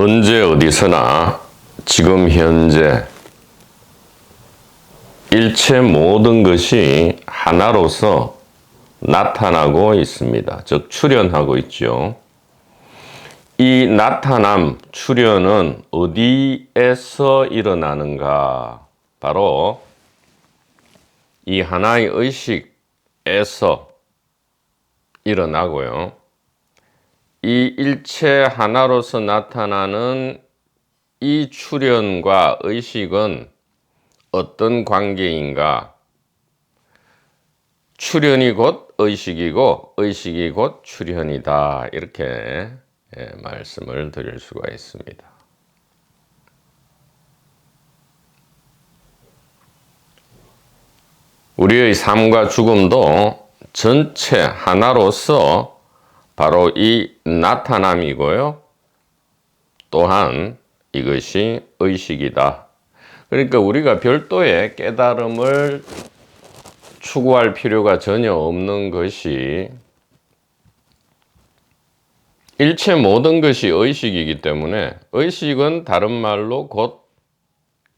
언제 어디서나 지금 현재 일체 모든 것이 하나로서 나타나고 있습니다. 즉 출현하고 있죠. 이 나타남, 출현은 어디에서 일어나는가? 바로 이 하나의 의식에서 일어나고요. 이 일체 하나로서 나타나는 이 출현과 의식은 어떤 관계인가? 출현이 곧 의식이고 의식이 곧 출현이다. 이렇게 말씀을 드릴 수가 있습니다. 우리의 삶과 죽음도 전체 하나로서 바로 이 나타남이고요. 또한 이것이 의식이다. 그러니까 우리가 별도의 깨달음을 추구할 필요가 전혀 없는 것이 일체 모든 것이 의식이기 때문에 의식은 다른 말로 곧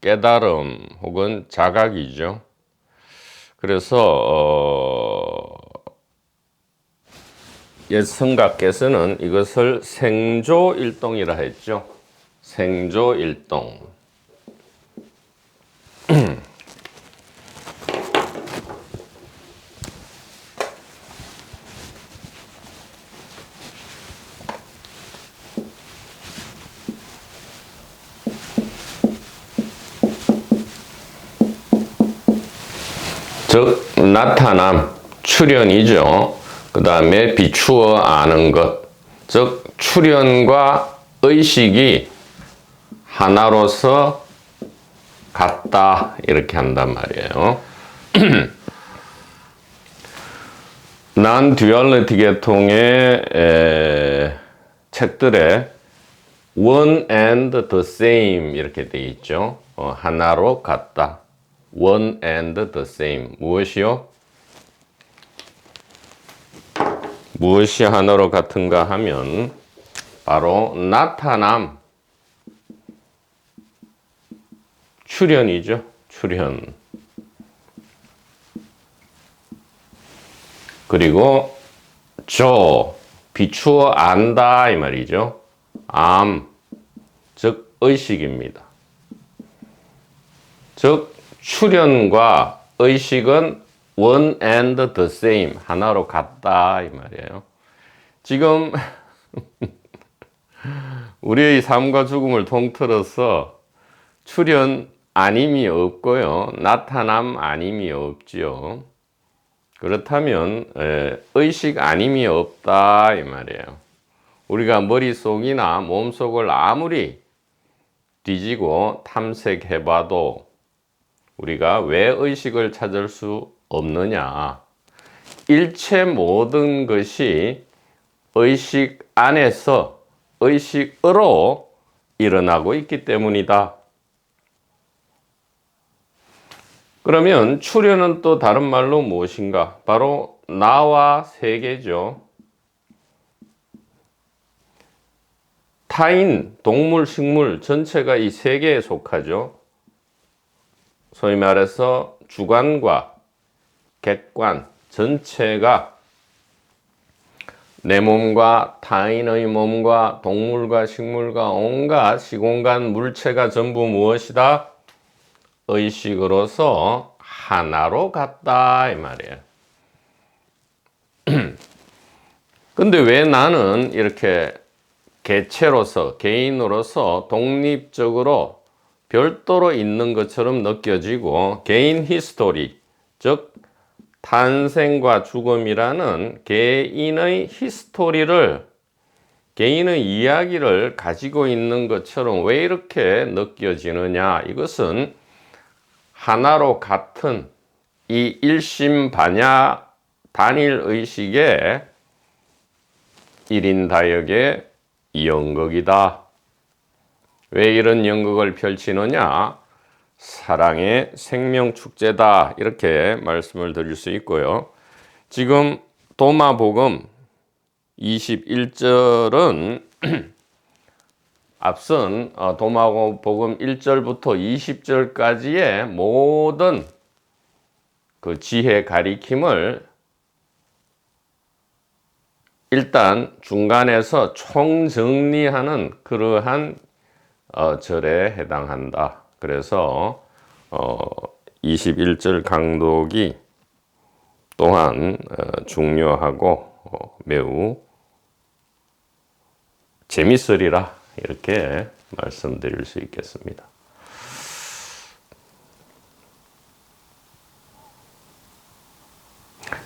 깨달음 혹은 자각이죠. 그래서 옛 성가께서는 이것을 생조일동이라 했죠. 생조일동. 즉 나타남, 출현이죠. 그 다음에 비추어 아는 것, 즉 출현과 의식이 하나로서 같다 이렇게 한단 말이에요. non-duality 계통의 책들에 one and the same 이렇게 되어 있죠. 하나로 같다. one and the same. 무엇이요? 무엇이 하나로 같은가 하면 바로 나타남, 출현이죠. 출현. 그리고 비추어 안다 이 말이죠. 암, 즉 의식입니다. 즉 출현과 의식은 one and the same, 하나로 같다 이 말이에요. 지금 우리의 삶과 죽음을 통틀어서 출현 아님이 없고요. 나타남 아님이 없지요. 그렇다면 의식 아님이 없다 이 말이에요. 우리가 머릿속이나 몸속을 아무리 뒤지고 탐색해봐도 우리가 왜 의식을 찾을 수 없느냐? 일체 모든 것이 의식 안에서 의식으로 일어나고 있기 때문이다. 그러면 출현은 또 다른 말로 무엇인가? 바로 나와 세계죠. 타인, 동물, 식물 전체가 이 세계에 속하죠. 소위 말해서 주관과 객관 전체가 내 몸과 타인의 몸과 동물과 식물과 온갖 시공간 물체가 전부 무엇이다? 의식으로서 하나로 같다 이 말이에요. 근데 왜 나는 이렇게 개체로서 개인으로서 독립적으로 별도로 있는 것처럼 느껴지고 개인 히스토리, 즉 탄생과 죽음이라는 개인의 히스토리를, 개인의 이야기를 가지고 있는 것처럼 왜 이렇게 느껴지느냐? 이것은 하나로 같은 이 일심반야 단일의식의 일인다역의 연극이다. 왜 이런 연극을 펼치느냐? 사랑의 생명축제다. 이렇게 말씀을 드릴 수 있고요. 지금 도마복음 21절은 앞선 도마복음 1절부터 20절까지의 모든 그 지혜 가리킴을 일단 중간에서 총정리하는 그러한 절에 해당한다. 그래서 21절 강독이 또한 중요하고 매우 재밌으리라 이렇게 말씀드릴 수 있겠습니다.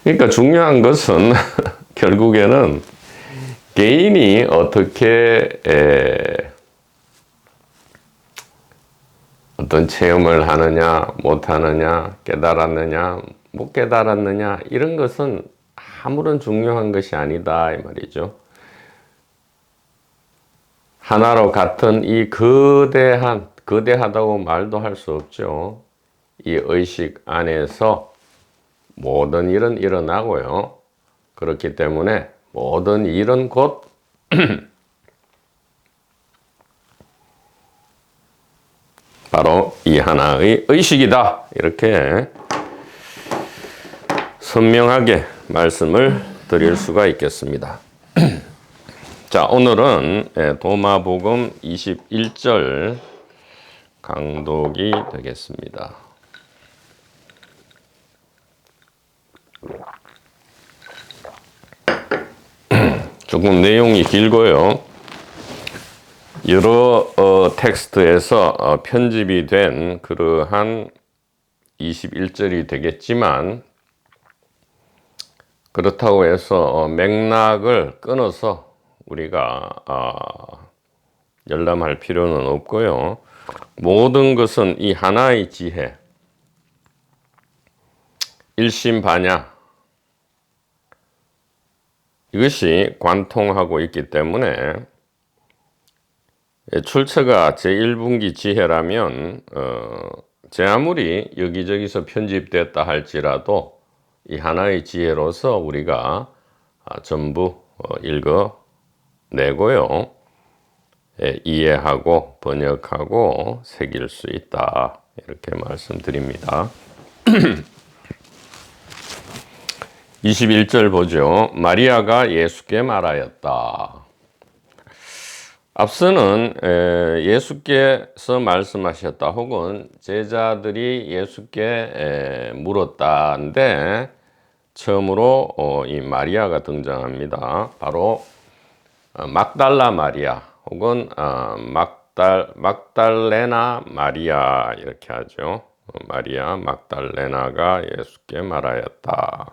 그러니까 중요한 것은 결국에는 개인이 어떻게 어떤 체험을 하느냐, 못하느냐, 깨달았느냐, 못 깨달았느냐 이런 것은 아무런 중요한 것이 아니다 이 말이죠. 하나로 같은 이 거대하다고 말도 할 수 없죠. 이 의식 안에서 모든 일은 일어나고요. 그렇기 때문에 모든 일은 곧 바로 이 하나의 의식이다. 이렇게 선명하게 말씀을 드릴 수가 있겠습니다. 자, 오늘은 도마복음 21절 강독이 되겠습니다. 조금 내용이 길고요. 여러 텍스트에서 편집이 된 그러한 21절이 되겠지만 그렇다고 해서 맥락을 끊어서 우리가 열람할 필요는 없고요. 모든 것은 이 하나의 지혜, 일심반야 이것이 관통하고 있기 때문에 출처가 제1분기 지혜라면 제 아무리 여기저기서 편집됐다 할지라도 이 하나의 지혜로서 우리가 전부 읽어내고요. 이해하고 번역하고 새길 수 있다. 이렇게 말씀드립니다. 21절 보죠. 마리아가 예수께 말하였다. 앞서는 예수께서 말씀하셨다 혹은 제자들이 예수께 물었다인데 처음으로 이 마리아가 등장합니다. 바로 막달라 마리아 혹은 막달레나 마리아 이렇게 하죠. 마리아 막달레나가 예수께 말하였다.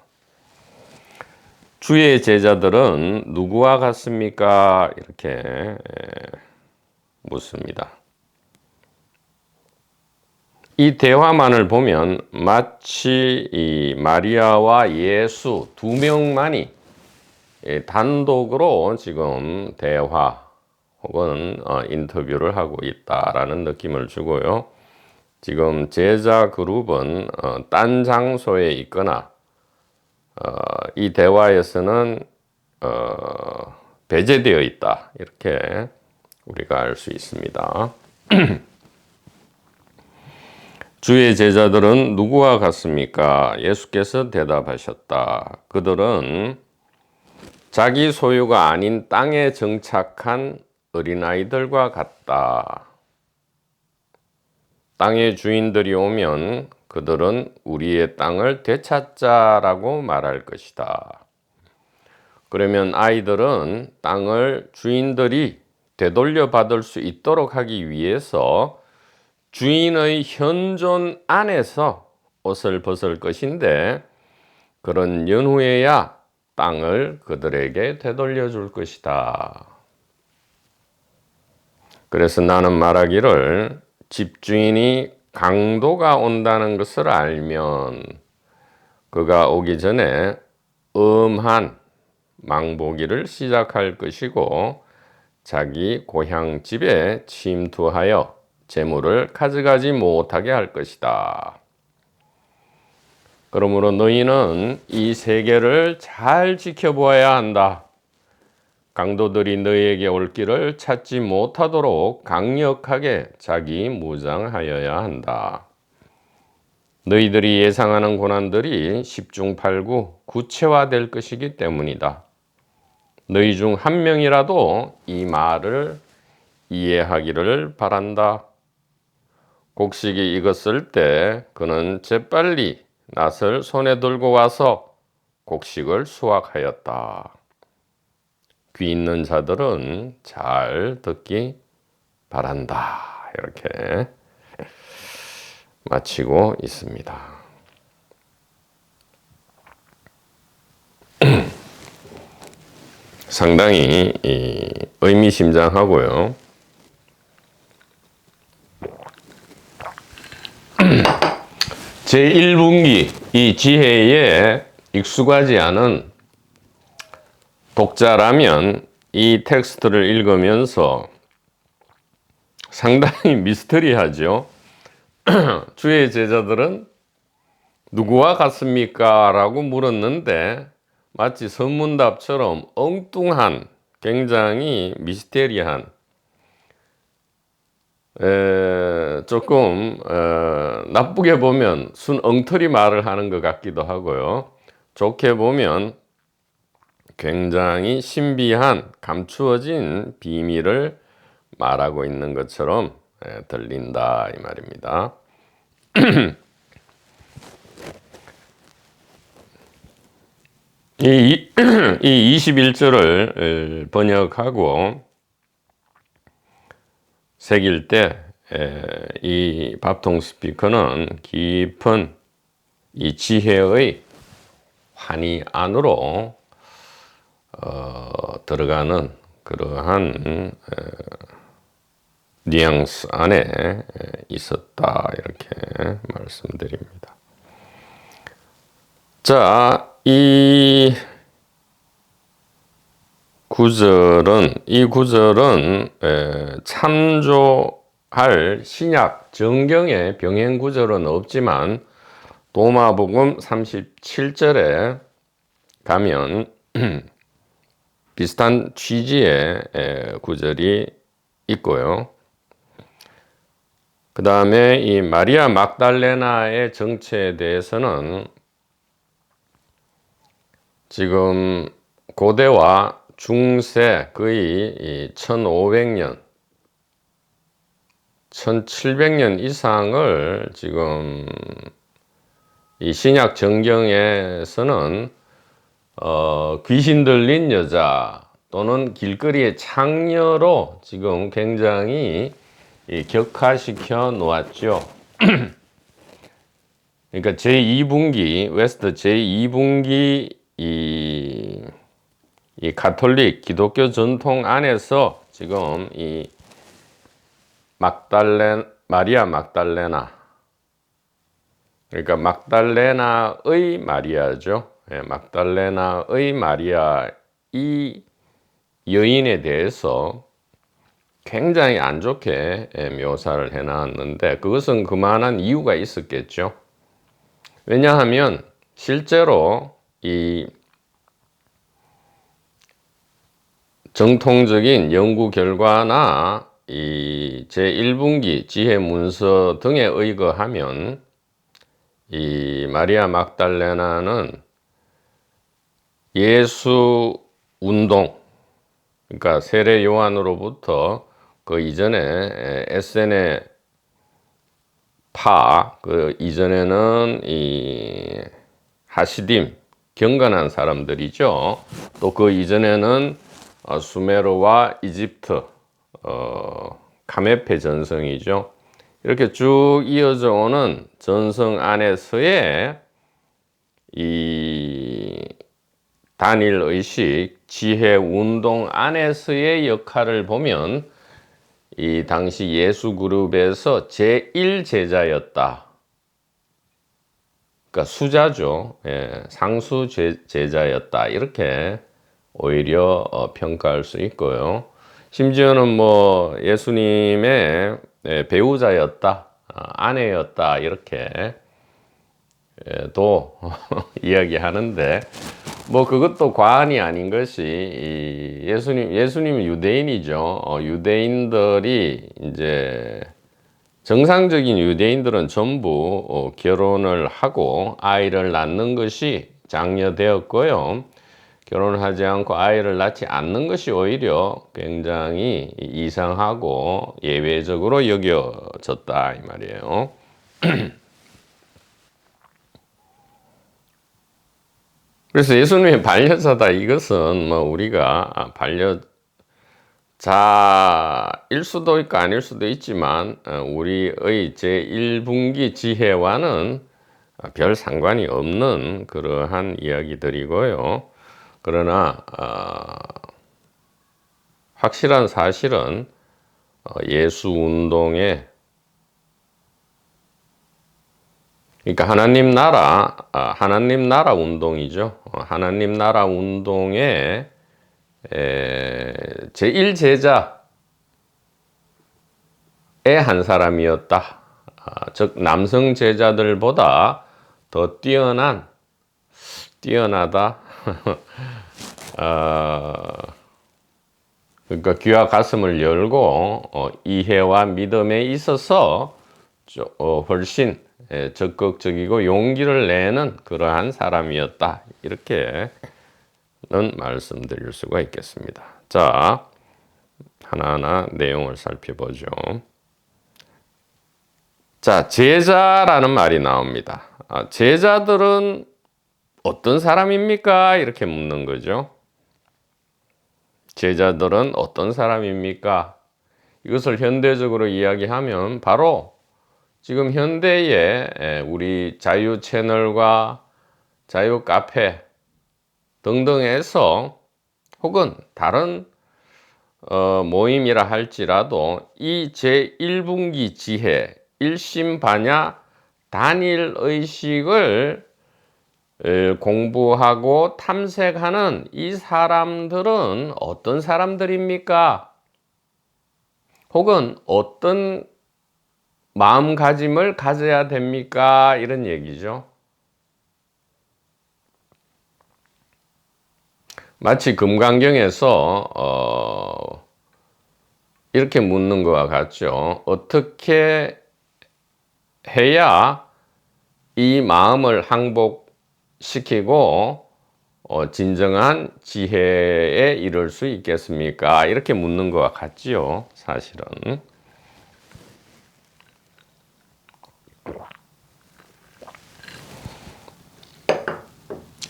주의 제자들은 누구와 같습니까? 이렇게 묻습니다. 이 대화만을 보면 마치 이 마리아와 예수 두 명만이 단독으로 지금 대화 혹은 인터뷰를 하고 있다라는 느낌을 주고요. 지금 제자 그룹은 딴 장소에 있거나 이 대화에서는 배제되어 있다. 이렇게 우리가 알 수 있습니다. 주의 제자들은 누구와 같습니까? 예수께서 대답하셨다. 그들은 자기 소유가 아닌 땅에 정착한 어린아이들과 같다. 땅의 주인들이 오면 그들은 우리의 땅을 되찾자라고 말할 것이다. 그러면 아이들은 땅을 주인들이 되돌려 받을 수 있도록 하기 위해서 주인의 현존 안에서 옷을 벗을 것인데 그런 연후에야 땅을 그들에게 되돌려 줄 것이다. 그래서 나는 말하기를 집주인이 강도가 온다는 것을 알면 그가 오기 전에 엄한 망보기를 시작할 것이고 자기 고향 집에 침투하여 재물을 가져가지 못하게 할 것이다. 그러므로 너희는 이 세계를 잘 지켜보아야 한다. 강도들이 너희에게 올 길을 찾지 못하도록 강력하게 자기 무장하여야 한다. 너희들이 예상하는 고난들이 10중 8구 구체화될 것이기 때문이다. 너희 중 한 명이라도 이 말을 이해하기를 바란다. 곡식이 익었을 때 그는 재빨리 낫을 손에 들고 와서 곡식을 수확하였다. 귀 있는 자들은 잘 듣기 바란다. 이렇게 마치고 있습니다. 상당히 의미심장하고요. 제1분기 이 지혜에 익숙하지 않은 독자라면 이 텍스트를 읽으면서 상당히 미스터리하죠. 주의 제자들은 누구와 같습니까? 라고 물었는데 마치 선문답처럼 엉뚱한, 굉장히 미스테리한, 조금 나쁘게 보면 순 엉터리 말을 하는 것 같기도 하고요. 좋게 보면 굉장히 신비한, 감추어진 비밀을 말하고 있는 것처럼 들린다 이 말입니다. 이 21절을 번역하고 새길 때 이 밥통 스피커는 깊은 이 지혜의 환희 안으로 들어가는 그러한 뉘앙스 안에 있었다 이렇게 말씀드립니다. 자, 이 구절은 참조할 신약 정경의 병행 구절은 없지만 도마복음 37절에 가면 비슷한 취지의 구절이 있고요. 그 다음에 이 마리아 막달레나의 정체에 대해서는 지금 고대와 중세 거의 1500년, 1700년 이상을 지금 이 신약 정경에서는 귀신 들린 여자 또는 길거리의 창녀로 지금 굉장히 격화시켜 놓았죠. 그러니까 제2분기, 웨스트 제2분기 이 가톨릭 기독교 전통 안에서 지금 이 마리아 막달레나, 그러니까 막달레나의 마리아죠. 막달레나의 마리아 이 여인에 대해서 굉장히 안 좋게 묘사를 해놨는데 그것은 그만한 이유가 있었겠죠. 왜냐하면 실제로 이 정통적인 연구 결과나 이 제1분기 지혜 문서 등에 의거하면 이 마리아 막달레나는 예수 운동, 그러니까 세례 요한으로부터 그 이전에 에세네 그 이전에는 이 하시딤, 경건한 사람들이죠. 또 그 이전에는 수메르와 이집트, 카메페 전성이죠. 이렇게 쭉 이어져 오는 전성 안에서의 이 단일 의식, 지혜 운동 안에서의 역할을 보면 이 당시 예수 그룹에서 제1제자였다. 그러니까 수자죠. 상수 제자였다. 이렇게 오히려 평가할 수 있고요. 심지어는 뭐 예수님의 배우자였다, 아내였다 이렇게 또 이야기하는데 뭐 그것도 과언이 아닌 것이 이 예수님은 유대인이죠. 유대인들이 이제 정상적인 유대인들은 전부 결혼을 하고 아이를 낳는 것이 장려되었고요. 결혼을 하지 않고 아이를 낳지 않는 것이 오히려 굉장히 이상하고 예외적으로 여겨졌다 이 말이에요. 그래서 예수님의 반려자다 이것은 뭐 우리가 반려자일 수도 있고 아닐 수도 있지만 우리의 제1분기 지혜와는 별 상관이 없는 그러한 이야기들이고요. 그러나 확실한 사실은 예수 운동에 그러니까 하나님 나라 운동이죠. 하나님 나라 운동의 제1제자의 한 사람이었다. 즉 남성 제자들보다 더 뛰어나다. 그러니까 귀와 가슴을 열고 이해와 믿음에 있어서 훨씬 적극적이고 용기를 내는 그러한 사람이었다. 이렇게는 말씀드릴 수가 있겠습니다. 자, 하나하나 내용을 살펴보죠. 자, 제자라는 말이 나옵니다. 제자들은 어떤 사람입니까? 이렇게 묻는 거죠. 제자들은 어떤 사람입니까? 이것을 현대적으로 이야기하면 바로 지금 현대의 우리 자유 채널과 자유 카페 등등에서 혹은 다른 모임이라 할지라도 이 제1분기 지혜, 일심반야 단일의식을 공부하고 탐색하는 이 사람들은 어떤 사람들입니까? 혹은 어떤 마음가짐을 가져야 됩니까? 이런 얘기죠. 마치 금강경에서 이렇게 묻는 것과 같죠. 어떻게 해야 이 마음을 항복시키고 진정한 지혜에 이를 수 있겠습니까? 이렇게 묻는 것과 같지요, 사실은.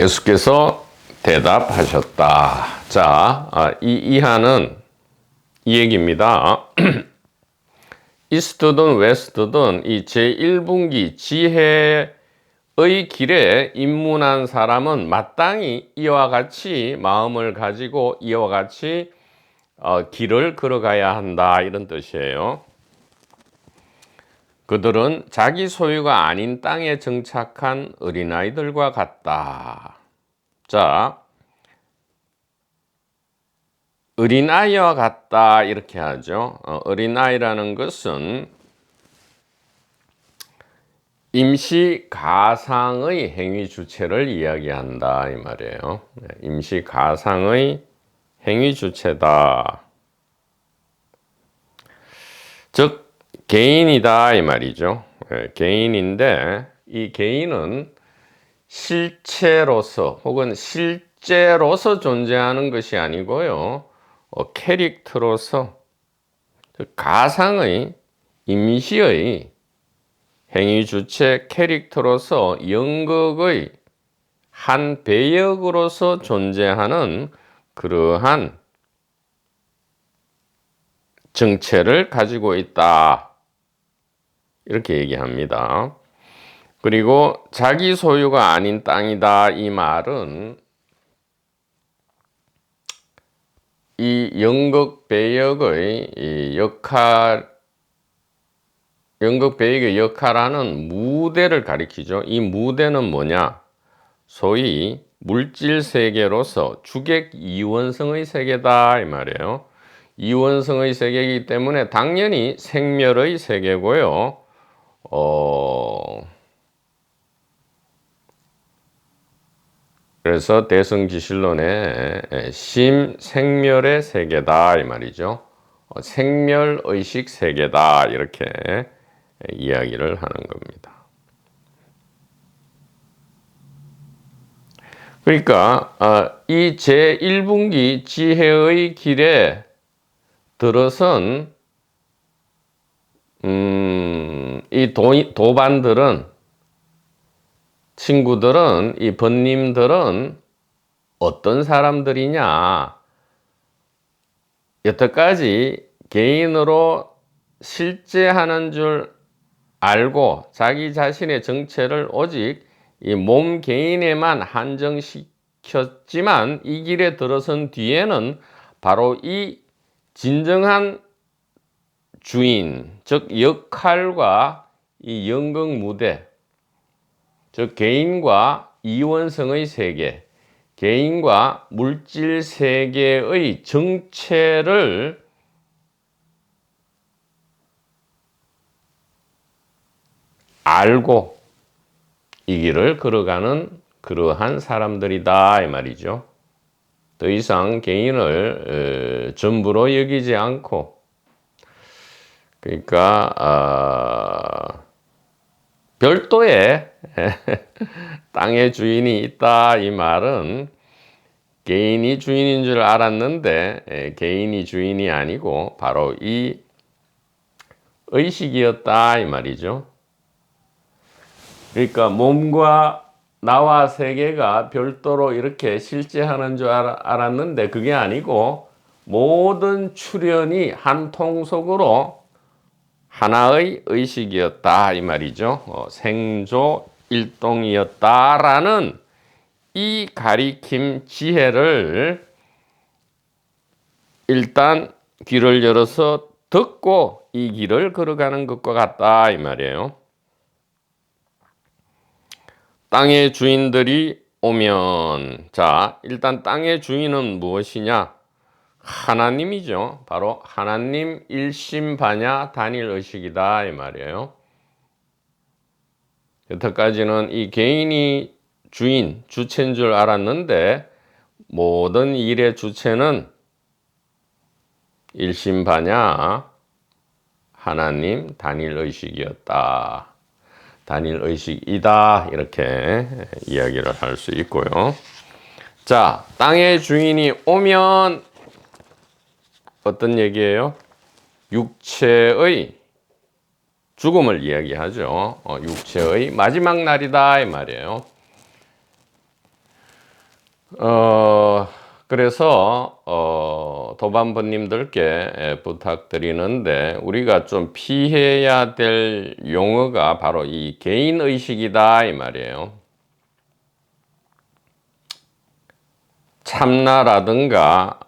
예수께서 대답하셨다. 자, 이 이하는 이 얘기입니다. 이스트든 웨스트든 이 제1분기 지혜의 길에 입문한 사람은 마땅히 이와 같이 마음을 가지고 이와 같이 길을 걸어가야 한다. 이런 뜻이에요. 그들은 자기 소유가 아닌 땅에 정착한 어린아이들과 같다. 자, 어린아이와 같다 이렇게 하죠. 어린아이라는 것은 임시 가상의 행위 주체를 이야기한다 이 말이에요. 임시 가상의 행위 주체다. 즉 개인이다 이 말이죠. 개인인데 이 개인은 실체로서 혹은 실제로서 존재하는 것이 아니고요. 캐릭터로서 가상의 임시의 행위 주체 캐릭터로서 연극의 한 배역으로서 존재하는 그러한 정체를 가지고 있다. 이렇게 얘기합니다. 그리고 자기 소유가 아닌 땅이다. 이 말은 이 연극 배역의 역할하는 무대를 가리키죠. 이 무대는 뭐냐? 소위 물질 세계로서 주객 이원성의 세계다 이 말이에요. 이원성의 세계이기 때문에 당연히 생멸의 세계고요. 그래서 대승지실론의 심생멸의 세계다 이 말이죠. 생멸의식 세계다 이렇게 이야기를 하는 겁니다. 그러니까 이 제1분기 지혜의 길에 들어선 이 도반들은 친구들은 이 번님들은 어떤 사람들이냐? 여태까지 개인으로 실제하는 줄 알고 자기 자신의 정체를 오직 이 몸 개인에만 한정시켰지만 이 길에 들어선 뒤에는 바로 이 진정한 주인, 즉 역할과 이 연극 무대, 즉 개인과 이원성의 세계, 개인과 물질 세계의 정체를 알고 이 길을 걸어가는 그러한 사람들이다 이 말이죠. 더 이상 개인을 전부로 여기지 않고, 그러니까 별도의 땅의 주인이 있다 이 말은 개인이 주인인 줄 알았는데 개인이 주인이 아니고 바로 이 의식이었다 이 말이죠. 그러니까 몸과 나와 세계가 별도로 이렇게 실제하는 줄 알았는데 그게 아니고 모든 출현이 한 통속으로 하나의 의식이었다 이 말이죠. 생조 일동이었다라는 이 가리킴 지혜를 일단 귀를 열어서 듣고 이 길을 걸어가는 것과 같다 이 말이에요. 땅의 주인들이 오면, 자, 일단 땅의 주인은 무엇이냐? 하나님이죠. 바로 하나님 일심반야 단일의식이다 이 말이에요. 여태까지는 이 개인이 주인, 주체인 줄 알았는데 모든 일의 주체는 일심반야 하나님 단일의식이었다. 단일의식이다 이렇게 이야기를 할 수 있고요. 자, 땅의 주인이 오면 어떤 얘기예요? 육체의 죽음을 이야기하죠. 육체의 마지막 날이다 이 말이에요. 그래서 도반번님들께 부탁드리는데 우리가 좀 피해야 될 용어가 바로 이 개인의식이다 이 말이에요. 참나라든가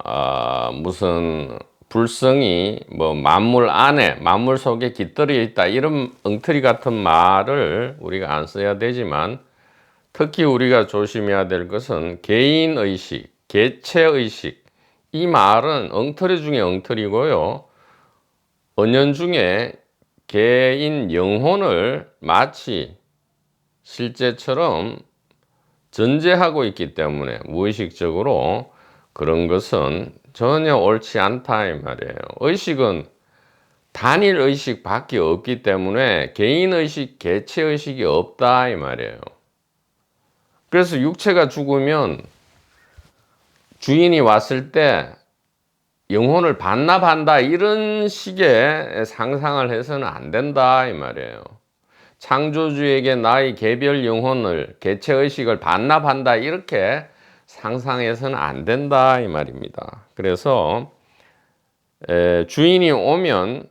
무슨 불성이 뭐 만물 안에 만물 속에 깃들어 있다 이런 엉터리 같은 말을 우리가 안 써야 되지만 특히 우리가 조심해야 될 것은 개인의식, 개체의식 이 말은 엉터리 중에 엉터리고요. 은연중에 개인 영혼을 마치 실제처럼 전제하고 있기 때문에 무의식적으로 그런 것은 전혀 옳지 않다 이 말이에요. 의식은 단일 의식밖에 없기 때문에 개인의식, 개체의식이 없다 이 말이에요. 그래서 육체가 죽으면 주인이 왔을 때 영혼을 반납한다 이런 식의 상상을 해서는 안 된다 이 말이에요. 창조주에게 나의 개별 영혼을 개체의식을 반납한다 이렇게 상상해서는 안 된다 이 말입니다. 그래서 주인이 오면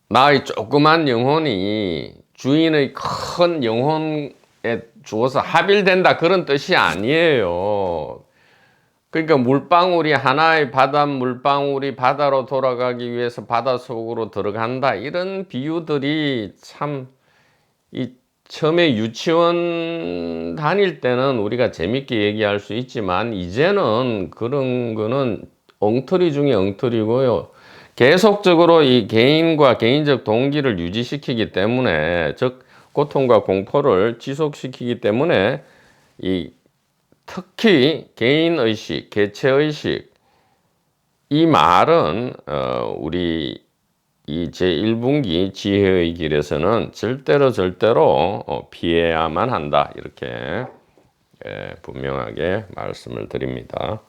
나의 조그만 영혼이 주인의 큰 영혼에 주어서 합일된다 그런 뜻이 아니에요. 그러니까 물방울이 하나의 바다 물방울이 바다로 돌아가기 위해서 바다 속으로 들어간다 이런 비유들이 참 처음에 유치원 다닐 때는 우리가 재밌게 얘기할 수 있지만 이제는 그런 거는 엉터리 중에 엉터리고요. 계속적으로 이 개인과 개인적 동기를 유지시키기 때문에 즉 고통과 공포를 지속시키기 때문에 특히 개인의식, 개체의식, 이 말은 우리 이 제1분기 지혜의 길에서는 절대로 피해야만 한다, 이렇게 분명하게 말씀을 드립니다.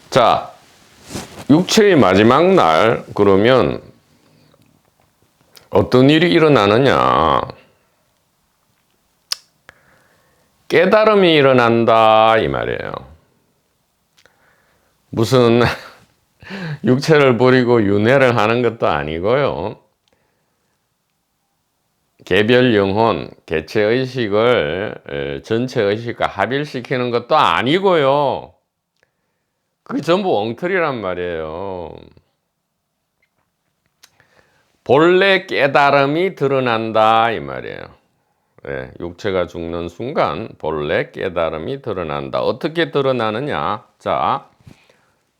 자, 육체의 마지막 날, 그러면 어떤 일이 일어나느냐? 깨달음이 일어난다, 이 말이에요. 무슨 육체를 버리고 윤회를 하는 것도 아니고요. 개별 영혼, 개체 의식을 전체 의식과 합일시키는 것도 아니고요. 그게 전부 엉터리란 말이에요. 본래 깨달음이 드러난다, 이 말이에요. 네, 육체가 죽는 순간 본래 깨달음이 드러난다. 어떻게 드러나느냐? 자,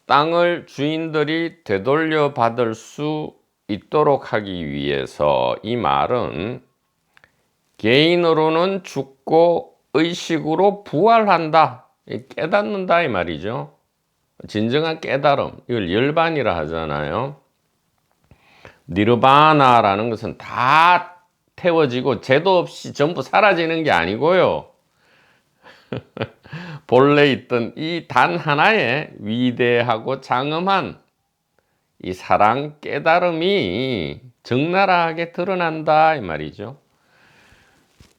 땅을 주인들이 되돌려 받을 수 있도록 하기 위해서, 이 말은 개인으로는 죽고 의식으로 부활한다, 깨닫는다, 이 말이죠. 진정한 깨달음, 이걸 열반이라 하잖아요. 니르바나라는 것은 다 태워지고 죄도 없이 전부 사라지는 게 아니고요. 본래 있던 이 단 하나의 위대하고 장엄한 이 사랑 깨달음이 적나라하게 드러난다, 이 말이죠.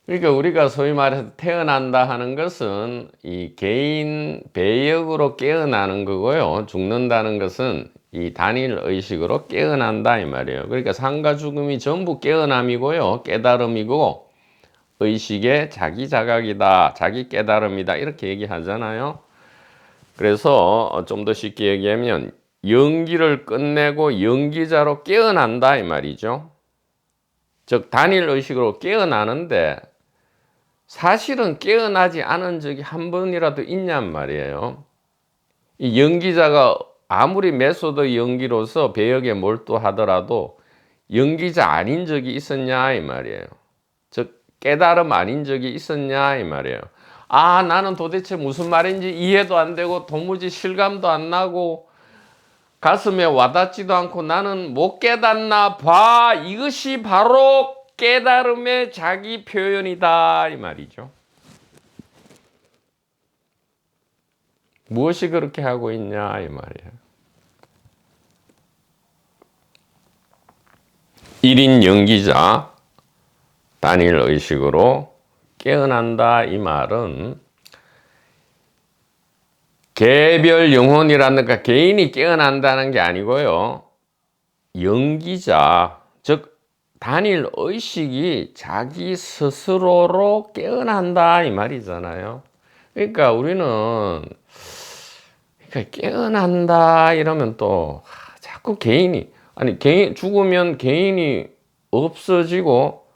그러니까 우리가 소위 말해서 태어난다 하는 것은 이 개인 배역으로 깨어나는 거고요. 죽는다는 것은 이 단일 의식으로 깨어난다, 이 말이에요. 그러니까 삶과 죽음이 전부 깨어남이고요. 깨달음이고, 의식의 자기 자각이다, 자기 깨달음이다, 이렇게 얘기하잖아요. 그래서 좀 더 쉽게 얘기하면 연기를 끝내고 연기자로 깨어난다, 이 말이죠. 즉 단일 의식으로 깨어나는데 사실은 깨어나지 않은 적이 한 번이라도 있냔 말이에요. 이 연기자가 아무리 메소드 연기로서 배역에 몰두하더라도 연기자 아닌 적이 있었냐, 이 말이에요. 즉 깨달음 아닌 적이 있었냐, 이 말이에요. 아, 나는 도대체 무슨 말인지 이해도 안 되고 도무지 실감도 안 나고 가슴에 와닿지도 않고 나는 못 깨닫나 봐. 이것이 바로 깨달음의 자기 표현이다, 이 말이죠. 무엇이 그렇게 하고 있냐, 이 말이에요. 1인 연기자, 단일 의식으로 깨어난다, 이 말은 개별 영혼이라는 가 개인이 깨어난다는 게 아니고요. 연기자, 즉 단일 의식이 자기 스스로로 깨어난다, 이 말이잖아요. 그러니까 우리는 깨어난다 이러면 또 자꾸 개인이, 아니 개인 죽으면 개인이 없어지고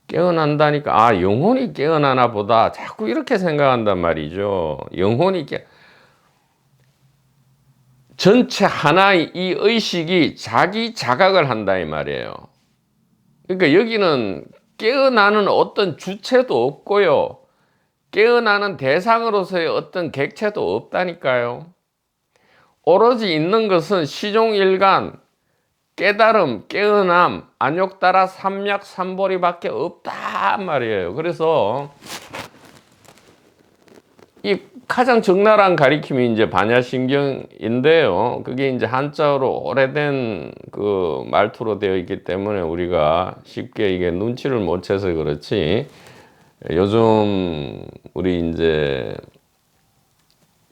깨어난다니까, 아, 영혼이 깨어나나 보다, 자꾸 이렇게 생각한단 말이죠. 영혼이 전체 하나의 이 의식이 자기 자각을 한다, 이 말이에요. 그러니까 여기는 깨어나는 어떤 주체도 없고요. 깨어나는 대상으로서의 어떤 객체도 없다니까요. 오로지 있는 것은 시종일관, 깨달음, 깨어남, 안욕따라 삼약 삼보리밖에 없단 말이에요. 그래서 이 가장 적나라한 가리킴이 이제 반야심경인데요. 그게 이제 한자어로 오래된 그 말투로 되어 있기 때문에 우리가 쉽게 이게 눈치를 못 채서 그렇지, 요즘 우리 이제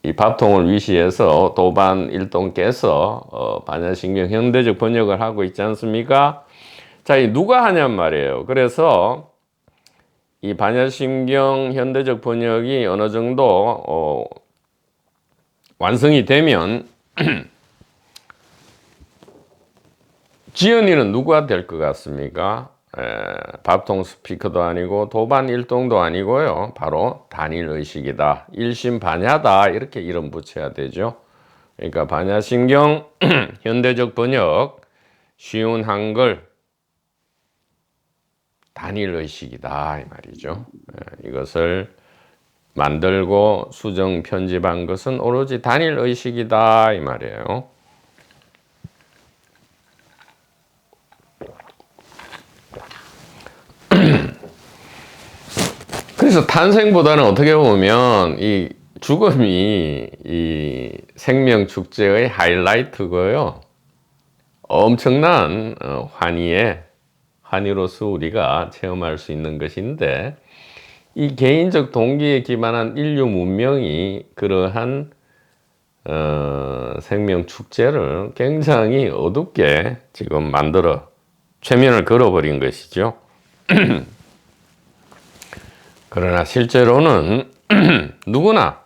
이 밥통을 위시해서 도반 일동께서 반야심경 현대적 번역을 하고 있지 않습니까? 자, 이 누가 하냔 말이에요. 그래서 이 반야심경 현대적 번역이 어느 정도 완성이 되면 지연이는 누가 될 것 같습니까? 밥통 스피커도 아니고 도반 일동도 아니고요. 바로 단일의식이다, 일심반야다, 이렇게 이름 붙여야 되죠. 그러니까 반야심경 현대적 번역 쉬운 한글 단일의식이다 이 말이죠. 이것을 만들고 수정 편집한 것은 오로지 단일의식이다 이 말이에요. 그래서 탄생보다는 어떻게 보면 이 죽음이 이 생명 축제의 하이라이트고요. 엄청난 환희로서 우리가 체험할 수 있는 것인데, 이 개인적 동기에 기반한 인류 문명이 그러한 생명 축제를 굉장히 어둡게 지금 만들어 최면을 걸어버린 것이죠. 그러나 실제로는 누구나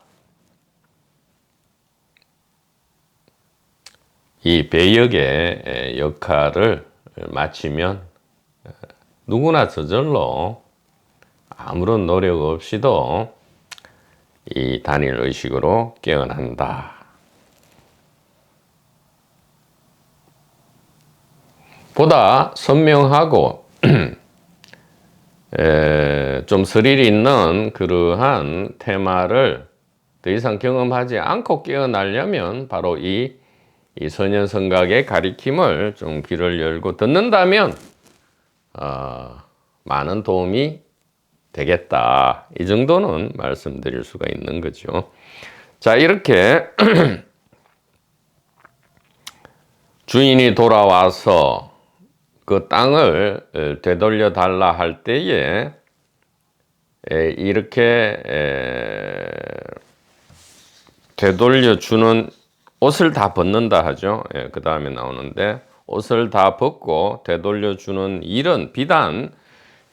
이 배역의 역할을 마치면 누구나 저절로 아무런 노력 없이도 이 단일의식으로 깨어난다. 보다 선명하고 좀 스릴 있는 그러한 테마를 더 이상 경험하지 않고 깨어나려면 바로 이 선현성각의 가리킴을 좀 귀를 열고 듣는다면 많은 도움이 되겠다. 이 정도는 말씀드릴 수가 있는 거죠. 자, 이렇게 주인이 돌아와서 그 땅을 되돌려 달라 할 때에 이렇게 되돌려 주는 옷을 다 벗는다 하죠. 그 다음에 나오는데, 옷을 다 벗고 되돌려 주는 일은 비단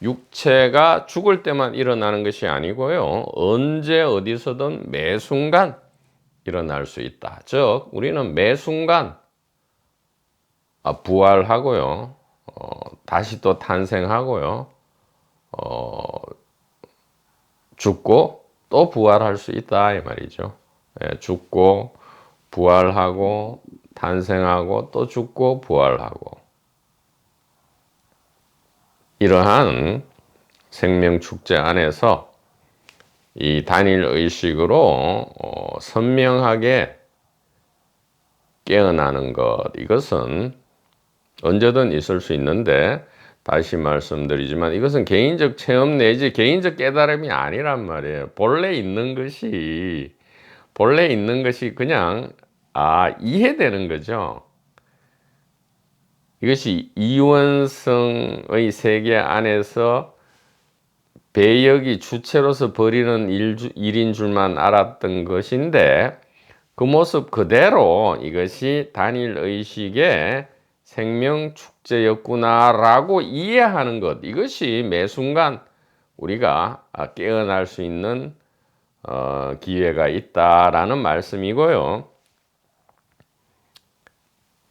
육체가 죽을 때만 일어나는 것이 아니고요, 언제 어디서든 매 순간 일어날 수 있다. 즉 우리는 매 순간 부활하고요, 다시 또 탄생하고요, 죽고 또 부활할 수 있다 이 말이죠. 죽고 부활하고 탄생하고 또 죽고 부활하고, 이러한 생명 축제 안에서 이 단일 의식으로 선명하게 깨어나는 것, 이것은 언제든 있을 수 있는데, 다시 말씀드리지만 이것은 개인적 체험 내지 개인적 깨달음이 아니란 말이에요. 본래 있는 것이 그냥 이해되는 거죠. 이것이 이원성의 세계 안에서 배역이 주체로서 벌이는 일인 줄만 알았던 것인데, 그 모습 그대로 이것이 단일의식의 생명 축제였구나라고 이해하는 것, 이것이 매 순간 우리가 깨어날 수 있는 기회가 있다라는 말씀이고요.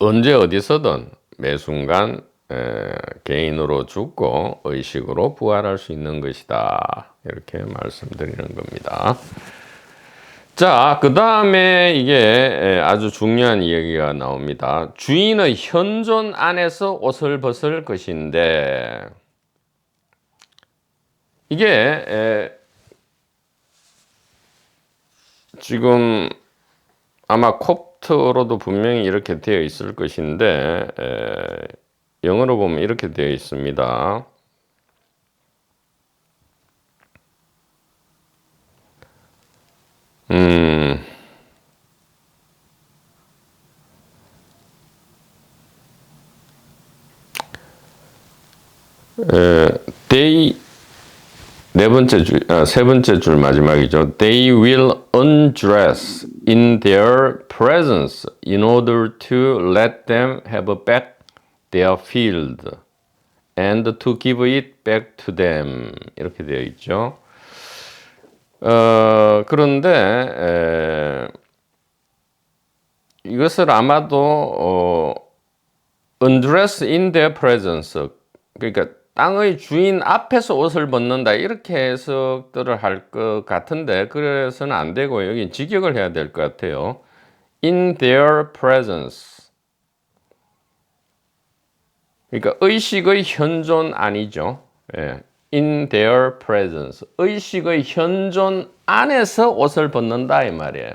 언제 어디서든 매 순간 개인으로 죽고 의식으로 부활할 수 있는 것이다, 이렇게 말씀드리는 겁니다. 자, 그 다음에 이게 아주 중요한 이야기가 나옵니다. 주인의 현존 안에서 옷을 벗을 것인데, 이게 지금 아마 콥트로도 분명히 이렇게 되어 있을 것인데, 영어로 보면 이렇게 되어 있습니다. They, 세 번째 줄 마지막이죠. They will undress in their presence in order to let them have back their field and to give it back to them. 이렇게 되어 있죠. 그런데 이것을 아마도 undress in their presence, 그러니까 땅의 주인 앞에서 옷을 벗는다, 이렇게 해석들을 할 것 같은데, 그래서는 안 되고 여기 직역을 해야 될 것 같아요. In their presence. 그러니까 의식의 현존 안이죠. 예. In their presence. 의식의 현존 안에서 옷을 벗는다 이 말이에요.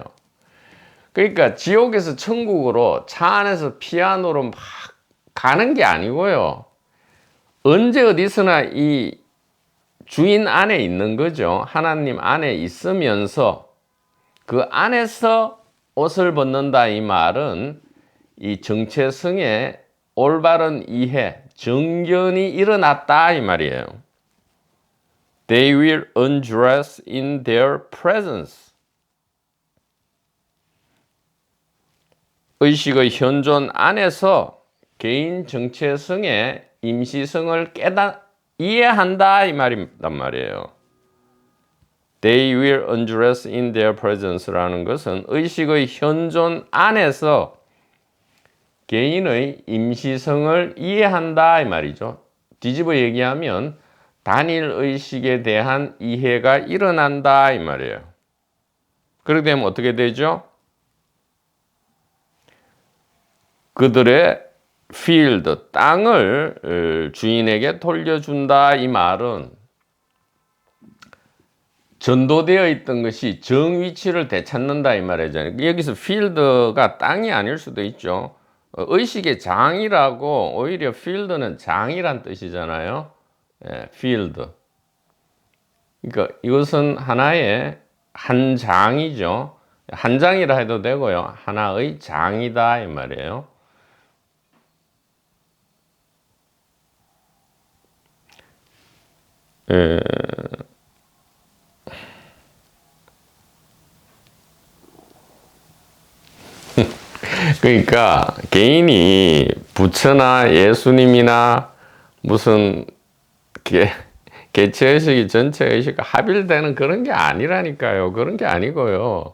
그러니까 지옥에서 천국으로 차 안에서 피아노로 막 가는 게 아니고요. 언제 어디서나 이 주인 안에 있는 거죠. 하나님 안에 있으면서 그 안에서 옷을 벗는다 이 말은 이 정체성의 올바른 이해, 정견이 일어났다 이 말이에요. They will undress in their presence. 의식의 현존 안에서 개인 정체성의 임시성을 이해한다 이 말이란 말이에요. They will undress in their presence라는 것은 의식의 현존 안에서 개인의 임시성을 이해한다 이 말이죠. 뒤집어 얘기하면 단일 의식에 대한 이해가 일어난다 이 말이에요. 그렇게 되면 어떻게 되죠? 그들의 field, 땅을 주인에게 돌려준다 이 말은 전도되어 있던 것이 정위치를 되찾는다 이 말이잖아요. 여기서 field가 땅이 아닐 수도 있죠. 의식의 장이라고, 오히려 field는 장이란 뜻이잖아요. 예, field. 그러니까 이것은 하나의 한 장이죠. 한 장이라 해도 되고요. 하나의 장이다 이 말이에요. 그러니까 개인이 부처나 예수님이나 무슨 개체의식이 전체의식과 합일되는 그런 게 아니라니까요. 그런 게 아니고요.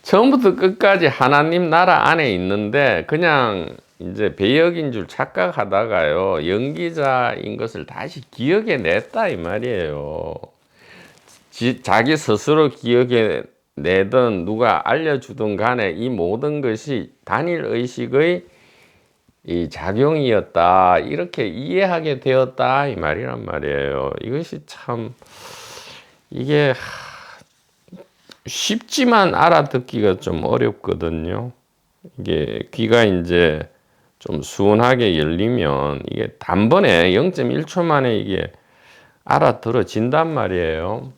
처음부터 끝까지 하나님 나라 안에 있는데 그냥 이제 배역인 줄 착각하다가요. 연기자인 것을 다시 기억해 냈다 이 말이에요. 자기 스스로 기억해 내든 누가 알려주든 간에 이 모든 것이 단일 의식의 이 작용이었다 이렇게 이해하게 되었다 이 말이란 말이에요. 이것이 참 이게 쉽지만 알아듣기가 좀 어렵거든요. 이게 귀가 이제 좀 순하게 열리면 이게 단번에 0.1초 만에 이게 알아들어진단 말이에요.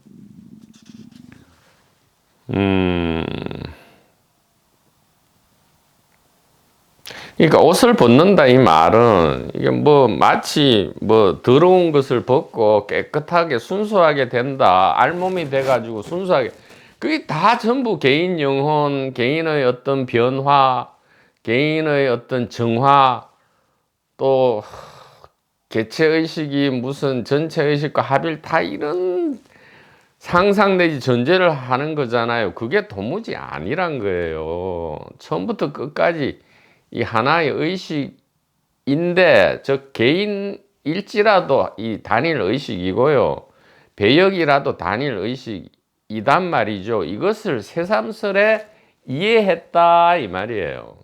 그러니까 옷을 벗는다 이 말은 이게 뭐 마치 뭐 더러운 것을 벗고 깨끗하게 순수하게 된다. 알몸이 돼가지고 순수하게. 그게 다 전부 개인 영혼, 개인의 어떤 변화, 개인의 어떤 정화, 또 개체의식이 무슨 전체의식과 합일 다 이런 상상 내지 전제를 하는 거잖아요. 그게 도무지 아니란 거예요. 처음부터 끝까지 이 하나의 의식인데 저 개인일지라도 이 단일 의식이고요. 배역이라도 단일 의식이단 말이죠. 이것을 새삼스레 이해했다 이 말이에요.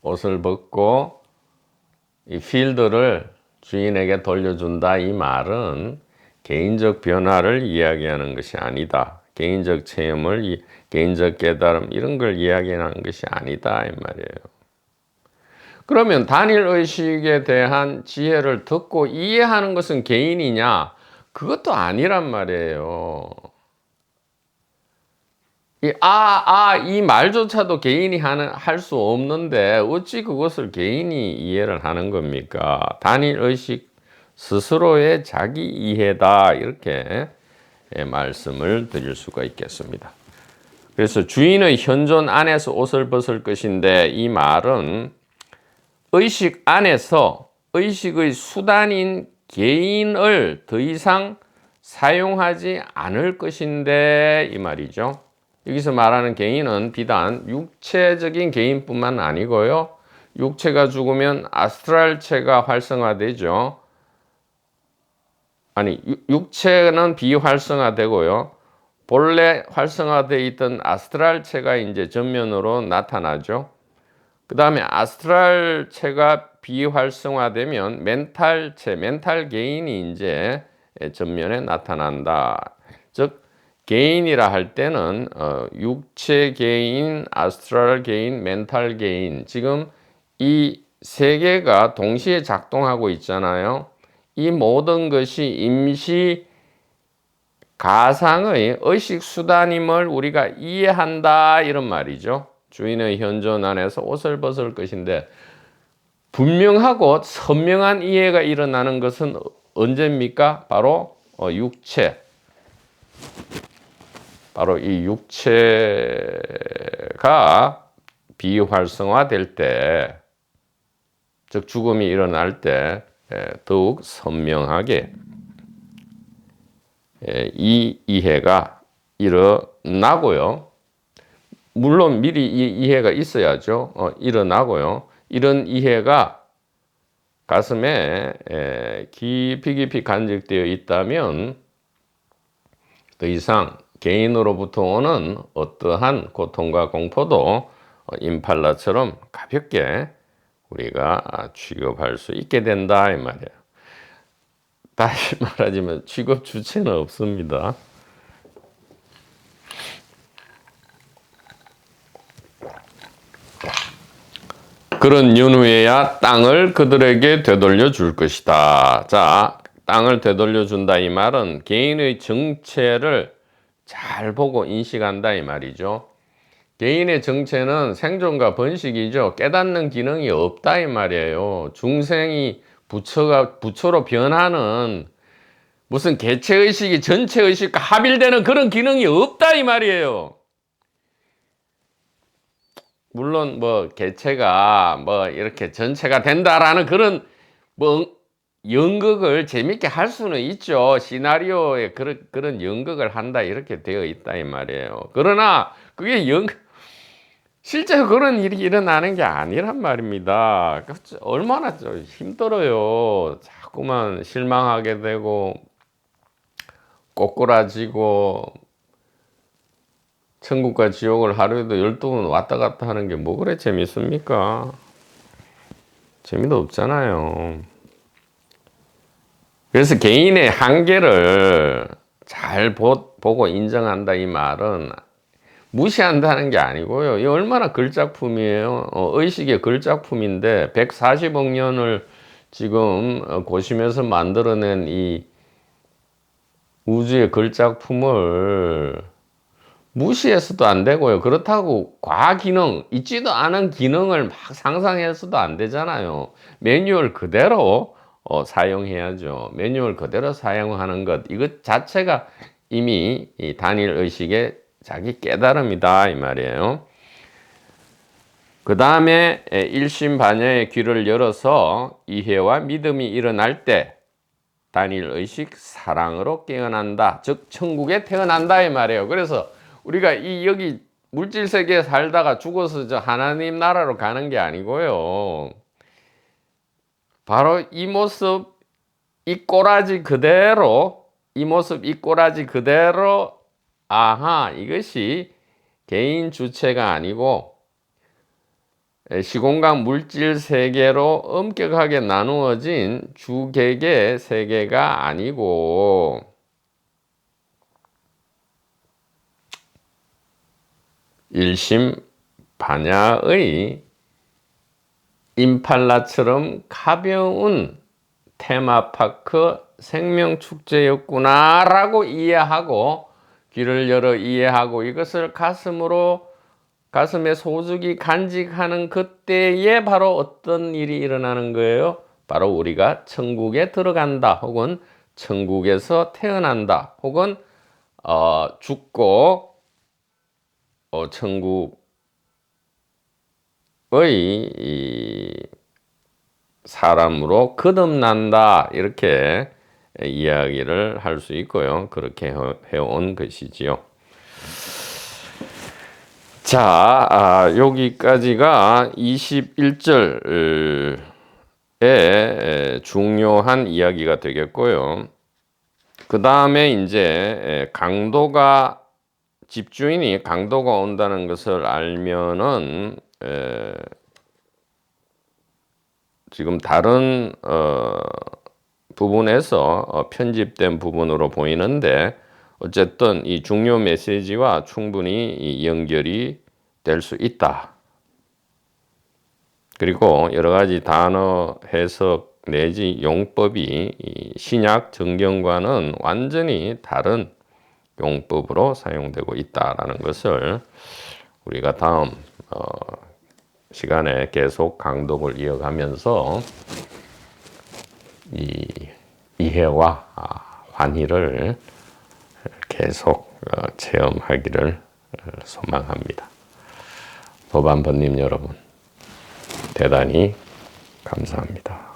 옷을 벗고 이 필드를 주인에게 돌려준다 이 말은 개인적 변화를 이야기하는 것이 아니다. 개인적 체험을, 개인적 깨달음 이런 걸 이야기하는 것이 아니다 이 말이에요. 그러면 단일 의식에 대한 지혜를 듣고 이해하는 것은 개인이냐? 그것도 아니란 말이에요. 이 말조차도 개인이 할 수 없는데 어찌 그것을 개인이 이해를 하는 겁니까? 단일 의식 스스로의 자기 이해다 이렇게 말씀을 드릴 수가 있겠습니다. 그래서 주인의 현존 안에서 옷을 벗을 것인데 이 말은 의식 안에서 의식의 수단인 개인을 더 이상 사용하지 않을 것인데 이 말이죠. 여기서 말하는 개인은 비단 육체적인 개인뿐만 아니고요. 육체가 죽으면 아스트랄체가 활성화되죠. 아니 육체는 비활성화되고요. 본래 활성화되어 있던 아스트랄체가 이제 전면으로 나타나죠. 그 다음에 아스트랄체가 비활성화되면 멘탈체, 멘탈 개인이 이제 전면에 나타난다. 즉 개인이라 할 때는 육체 개인, 아스트랄 개인, 멘탈 개인, 지금 이 세 개가 동시에 작동하고 있잖아요. 이 모든 것이 임시 가상의 의식 수단임을 우리가 이해한다, 이런 말이죠. 주인의 현존 안에서 옷을 벗을 것인데, 분명하고 선명한 이해가 일어나는 것은 언제입니까? 바로 육체. 바로 이 육체가 비활성화될 때, 즉 죽음이 일어날 때 더욱 선명하게 이 이해가 일어나고요. 물론 미리 이 이해가 있어야죠. 일어나고요. 이런 이해가 가슴에 깊이 간직되어 있다면 더 이상 개인으로부터 오는 어떠한 고통과 공포도 임팔라처럼 가볍게 우리가 취급할 수 있게 된다, 이 말이에요. 다시 말하자면 취급 주체는 없습니다. 그런 연후에야 땅을 그들에게 되돌려 줄 것이다. 자, 땅을 되돌려 준다, 이 말은 개인의 정체를 잘 보고 인식한다, 이 말이죠. 개인의 정체는 생존과 번식이죠. 깨닫는 기능이 없다, 이 말이에요. 중생이 부처로 변하는 무슨 개체의식이 전체의식과 합일되는 그런 기능이 없다, 이 말이에요. 물론 뭐 개체가 뭐 이렇게 전체가 된다라는 그런 뭐 연극을 재밌게 할 수는 있죠. 시나리오에 그런 연극을 한다, 이렇게 되어 있다, 이 말이에요. 그러나 그게 실제로 그런 일이 일어나는 게 아니란 말입니다. 얼마나 힘들어요. 자꾸만 실망하게 되고 꼬꾸라지고 천국과 지옥을 하루에도 12번 왔다 갔다 하는 게 뭐 그래 재밌습니까? 재미도 없잖아요. 그래서 개인의 한계를 잘 보고 인정한다, 이 말은 무시한다는 게 아니고요. 이 얼마나 걸작품이에요. 의식의 걸작품인데 140억 년을 지금 고심해서 만들어낸 이 우주의 걸작품을 무시해서도 안 되고요. 그렇다고 과기능, 있지도 않은 기능을 막 상상해서도 안 되잖아요. 매뉴얼 그대로 사용해야죠. 매뉴얼 그대로 사용하는 것, 이것 자체가 이미 이 단일 의식의 자기 깨달음이다, 이 말이에요. 그 다음에 일심반야의 귀를 열어서 이해와 믿음이 일어날 때 단일 의식 사랑으로 깨어난다. 즉 천국에 태어난다, 이 말이에요. 그래서 우리가 여기 물질 세계에 살다가 죽어서 저 하나님 나라로 가는 게 아니고요. 바로 이 모습, 이 꼬라지 그대로, 이 모습, 이 꼬라지 그대로, 아하, 이것이 개인 주체가 아니고 시공간 물질 세계로 엄격하게 나누어진 주객의 세계가 아니고 일심반야의 임팔라처럼 가벼운 테마파크 생명축제였구나라고 이해하고 귀를 열어 이해하고 이것을 가슴에 소중히 간직하는 그때에 바로 어떤 일이 일어나는 거예요? 바로 우리가 천국에 들어간다, 혹은 천국에서 태어난다, 혹은 죽고 천국의 사람으로 거듭난다, 이렇게 이야기를 할 수 있고요. 그렇게 해온 것이지요. 자, 여기까지가 21절의 중요한 이야기가 되겠고요. 그 다음에 이제 집주인이 강도가 온다는 것을 알면은 지금 다른 부분에서 편집된 부분으로 보이는데 어쨌든 이 중요 메시지와 충분히 연결이 될 수 있다. 그리고 여러 가지 단어 해석 내지 용법이 신약 정경과는 완전히 다른 용법으로 사용되고 있다라는 것을 우리가 다음 시간에 계속 강독을 이어가면서 이 이해와 환희를 계속 체험하기를 소망합니다. 도반번님 여러분, 대단히 감사합니다.